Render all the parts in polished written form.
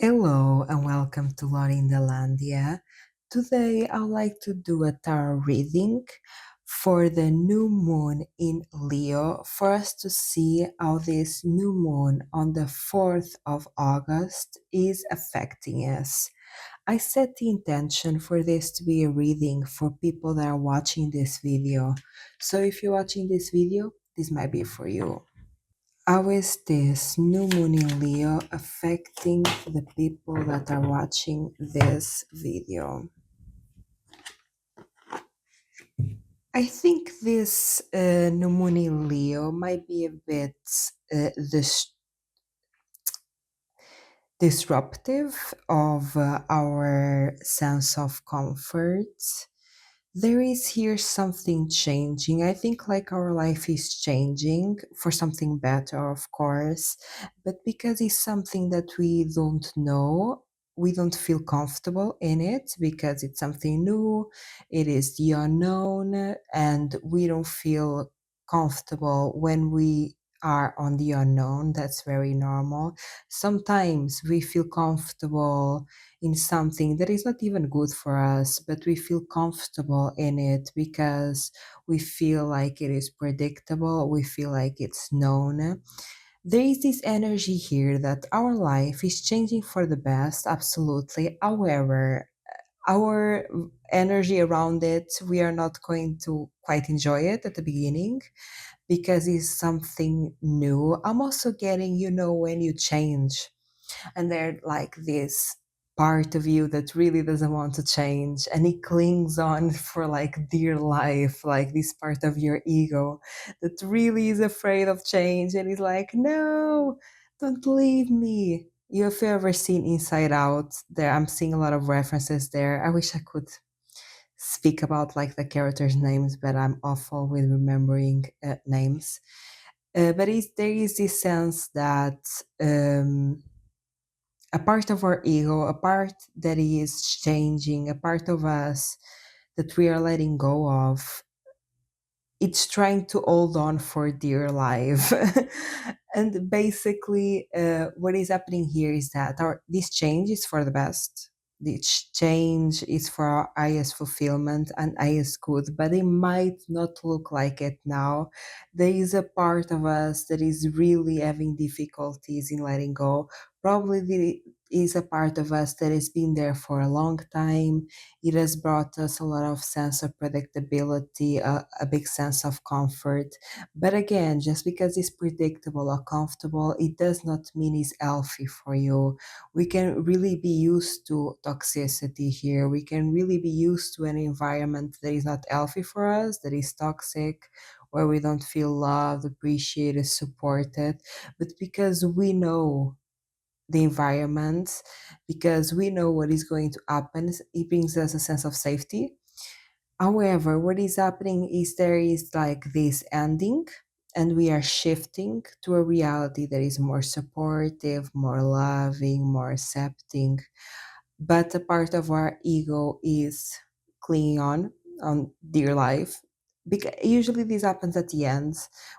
Hello and welcome to Lorindalandia. Today I'd like to do a tarot reading for the new moon in Leo for us to see how this new moon on the 4th of August is affecting us. I set the intention for this to be a reading for people that are watching this video. So if you're watching this video, this might be for you. How is this new moon in Leo affecting the people that are watching this video? I think this new moon in Leo might be a bit disruptive of our sense of comfort. There is here something changing. I think like our life is changing for something better, of course, but because it's something that we don't know, we don't feel comfortable in it because it's something new, it is the unknown, and we don't feel comfortable when we are on the unknown. That's very normal. Sometimes we feel comfortable in something that is not even good for us, but we feel comfortable in it because we feel like it is predictable, we feel like it's known. There is this energy here that our life is changing for the best, absolutely. However, our energy around it, we are not going to quite enjoy it at the beginning because it's something new. I'm also getting, when you change and they're like this part of you that really doesn't want to change and it clings on for like dear life, like this part of your ego that really is afraid of change and is like, no, don't leave me. You have ever seen Inside Out? There I'm seeing a lot of references there. I wish I could speak about like the characters names, but I'm awful with remembering names. But there is this sense that a part of our ego, a part that is changing, a part of us that we are letting go of, it's trying to hold on for dear life. And basically, what is happening here is that this change is for the best. This change is for our highest fulfillment and highest good, but it might not look like it now. There is a part of us that is really having difficulties in letting go. Probably there is a part of us that has been there for a long time. It has brought us a lot of sense of predictability, a big sense of comfort. But again, just because it's predictable or comfortable, it does not mean it's healthy for you. We can really be used to toxicity here. We can really be used to an environment that is not healthy for us, that is toxic, where we don't feel loved, appreciated, supported. But because we know the environment, because we know what is going to happen, it brings us a sense of safety. However, what is happening is there is like this ending, and we are shifting to a reality that is more supportive, more loving, more accepting. But a part of our ego is clinging on dear life. Because usually this happens at the end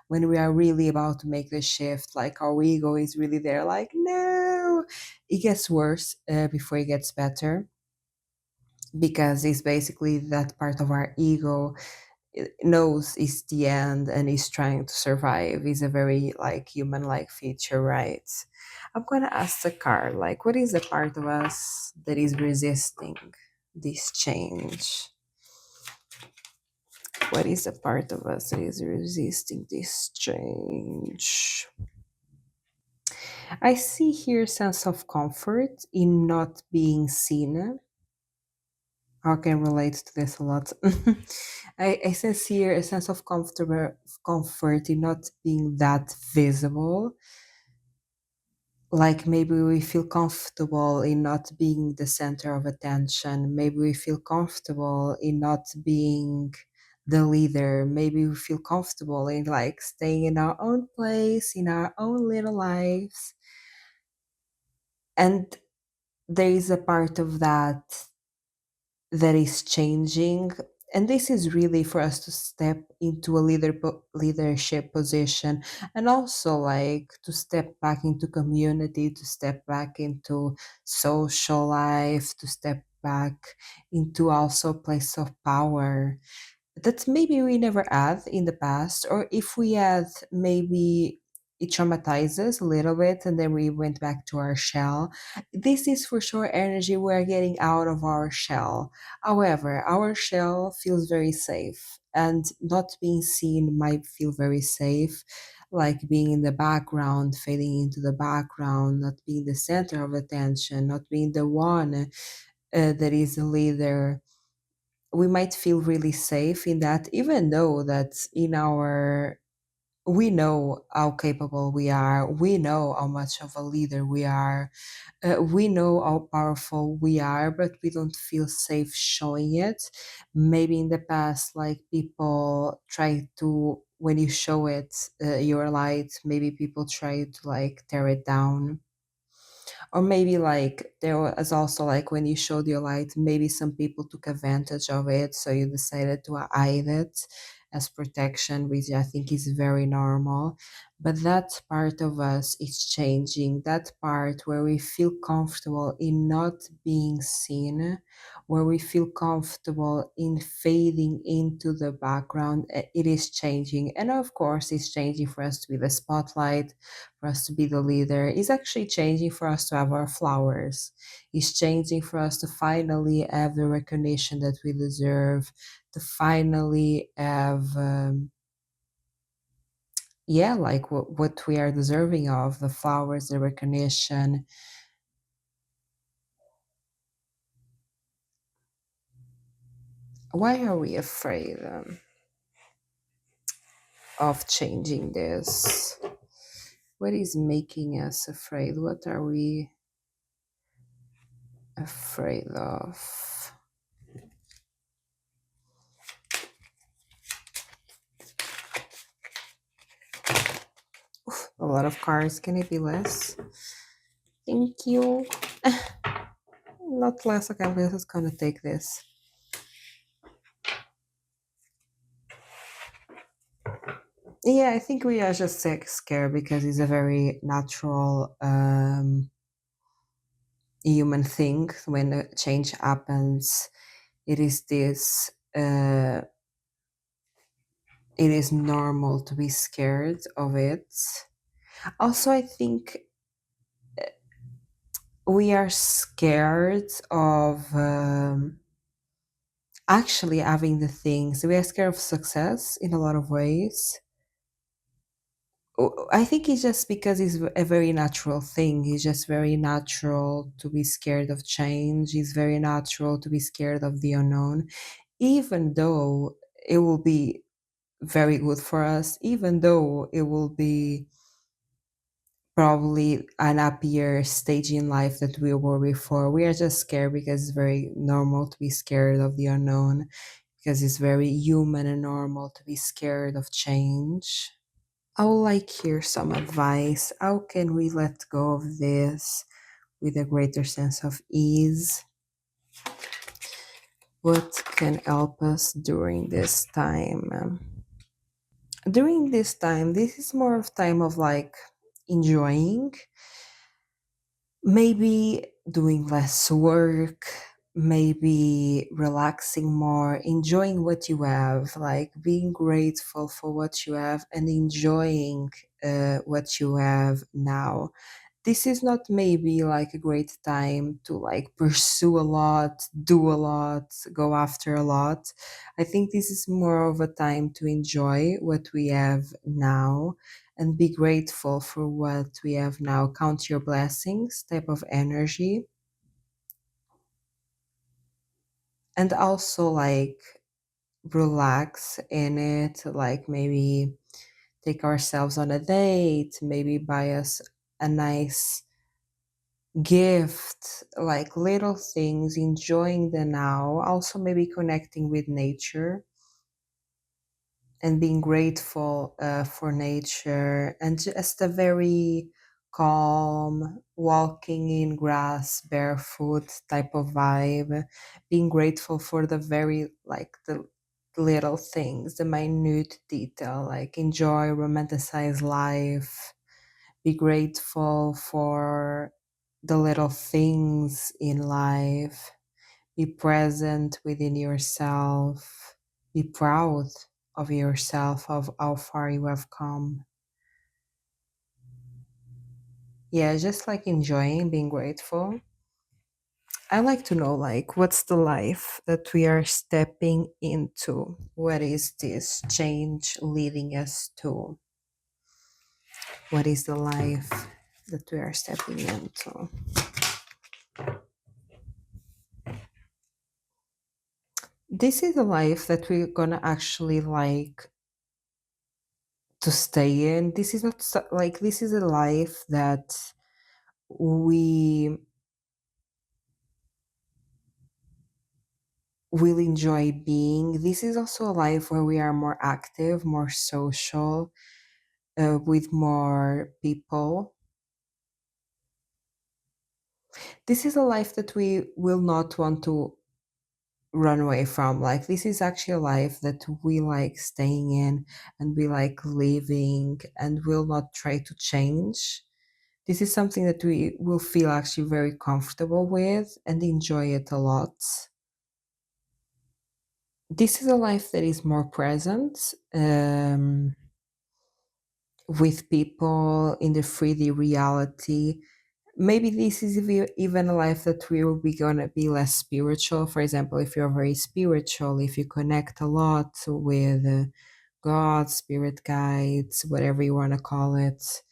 when we are really about to make the shift, like our ego is really there, like, no, it gets worse before it gets better, because it's basically that part of our ego knows it's the end and is trying to survive. Is a very like human like feature, right? I'm gonna ask the card, like, what is the part of us that is resisting this change? What is the part of us that is resisting this change? I see here a sense of comfort in not being seen. I can relate to this a lot. I sense here a sense of comfort in not being that visible. Like maybe we feel comfortable in not being the center of attention. Maybe we feel comfortable in not being the leader. Maybe we feel comfortable in like staying in our own place, in our own little lives. And there is a part of that that is changing. And this is really for us to step into a leadership position, and also like to step back into community, to step back into social life, to step back into also place of power that maybe we never had in the past, or if we had, maybe it traumatizes a little bit and then we went back to our shell. This is for sure energy we're getting out of our shell. However, our shell feels very safe, and not being seen might feel very safe, like being in the background, fading into the background, not being the center of attention, not being the one that is the leader. We might feel really safe in that, even though that in our, we know how capable we are, we know how much of a leader we are, we know how powerful we are, but we don't feel safe showing it. Maybe in the past, like people try to, when you show it, your light, maybe people try to like tear it down. Or maybe like there was also like when you showed your light, maybe some people took advantage of it, so you decided to hide it as protection, which I think is very normal. But that part of us is changing. That part where we feel comfortable in not being seen, where we feel comfortable in fading into the background, it is changing. And of course, it's changing for us to be the spotlight, for us to be the leader. It's actually changing for us to have our flowers. It's changing for us to finally have the recognition that we deserve, to finally have, yeah, like what we are deserving of, the flowers, the recognition. Why are we afraid of changing this? What is making us afraid? What are we afraid of? A lot of cars. Can it be less? Thank you. Not less. Okay, I'm just gonna take this. Yeah, I think we are just scared because it's a very natural human thing. When a change happens, it is this. It is normal to be scared of it. Also, I think we are scared of actually having the things. We are scared of success in a lot of ways. I think it's just because it's a very natural thing. It's just very natural to be scared of change. It's very natural to be scared of the unknown, even though it will be very good for us, even though it will be probably an happier stage in life that we were before. We are just scared because it's very normal to be scared of the unknown, because it's very human and normal to be scared of change. I would like hear some advice. How can we let go of this with a greater sense of ease? What can help us during this time? During this time, this is more of time of like enjoying, maybe doing less work, maybe relaxing more, enjoying what you have, like being grateful for what you have and enjoying what you have now. This is not maybe like a great time to like pursue a lot, do a lot, go after a lot. I think this is more of a time to enjoy what we have now and be grateful for what we have now. Count your blessings type of energy. And also like relax in it, like maybe take ourselves on a date, maybe buy us a nice gift, like little things, enjoying the now, also maybe connecting with nature and being grateful for nature, and just a very calm walking in grass barefoot type of vibe, being grateful for the very like the little things, the minute detail, like enjoy, romanticize life, be grateful for the little things in life, be present within yourself, be proud of yourself, of how far you have come. Yeah, just like enjoying, being grateful. I like to know, like, what's the life that we are stepping into? What is this change leading us to? What is the life that we are stepping into? This is a life that we're gonna actually like to stay in. This is not like this is a life that we will enjoy being. This is also a life where we are more active, more social, with more people. This is a life that we will not want to run away from. Like, this is actually a life that we like staying in and we like living and will not try to change. This is something that we will feel actually very comfortable with and enjoy it a lot. This is a life that is more present, with people in the 3D reality. Maybe this is even a life that we will be gonna be less spiritual. For example, if you're very spiritual, if you connect a lot with God, spirit guides, whatever you want to call it,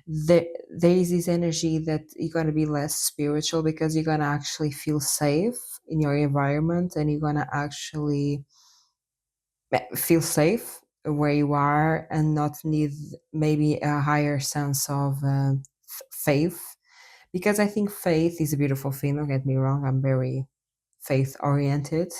there is this energy that you're going to be less spiritual because you're going to actually feel safe in your environment, and you're going to actually feel safe where you are and not need maybe a higher sense of faith. Because I think faith is a beautiful thing, don't get me wrong, I'm very faith oriented,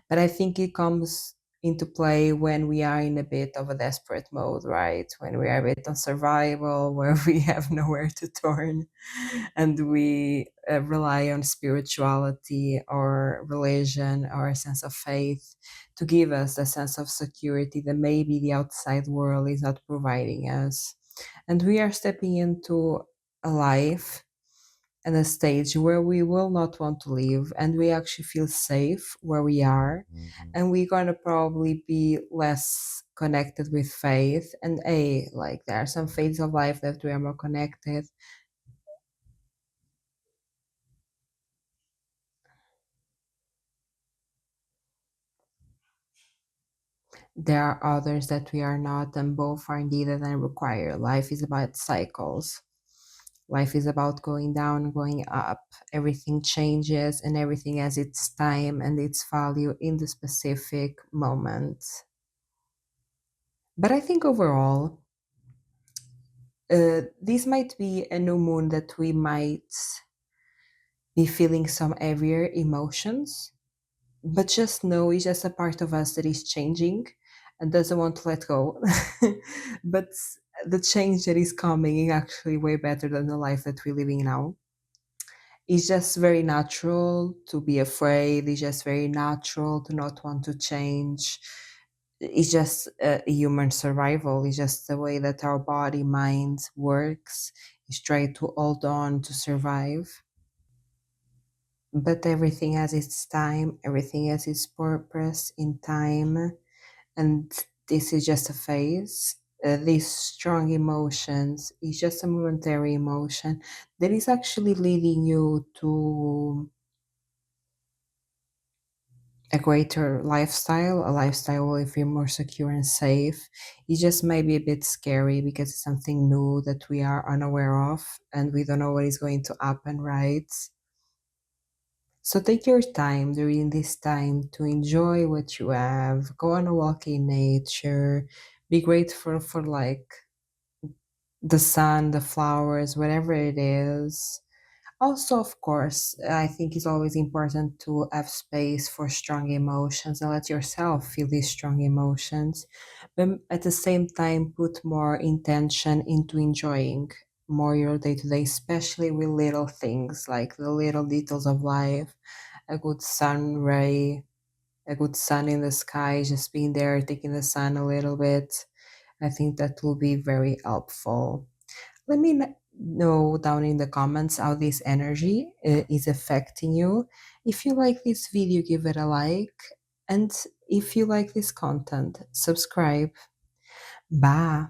but I think it comes into play when we are in a bit of a desperate mode, right? When we are a bit on survival, where we have nowhere to turn, and we rely on spirituality or religion or a sense of faith to give us a sense of security that maybe the outside world is not providing us. And we are stepping into a life and a stage where we will not want to live, and we actually feel safe where we are. And we're going to probably be less connected with faith, and like there are some phases of life that we are more connected. There are others that we are not, and both are needed and required. Life is about cycles. Life is about going down, going up. Everything changes and everything has its time and its value in the specific moment. But I think overall, this might be a new moon that we might be feeling some heavier emotions, but just know it's just a part of us that is changing and doesn't want to let go. But the change that is coming is actually way better than the life that we're living now. It's just very natural to be afraid. It's just very natural to not want to change. It's just a human survival. It's just the way that our body, mind works. Is try to hold on to survive. But everything has its time. Everything has its purpose in time, and this is just a phase. These strong emotions is just a momentary emotion that is actually leading you to a greater lifestyle, a lifestyle where you feel more secure and safe. It just may be a bit scary because it's something new that we are unaware of and we don't know what is going to happen, right? So take your time during this time to enjoy what you have, go on a walk in nature, be grateful for like the sun, the flowers, whatever it is. Also, of course, I think it's always important to have space for strong emotions and let yourself feel these strong emotions. But at the same time, put more intention into enjoying more your day to day, especially with little things like the little details of life, a good sun ray, a good sun in the sky, just being there, taking the sun a little bit. I think that will be very helpful. Let me know down in the comments how this energy is affecting you. If you like this video, give it a like. And if you like this content, subscribe. Bye.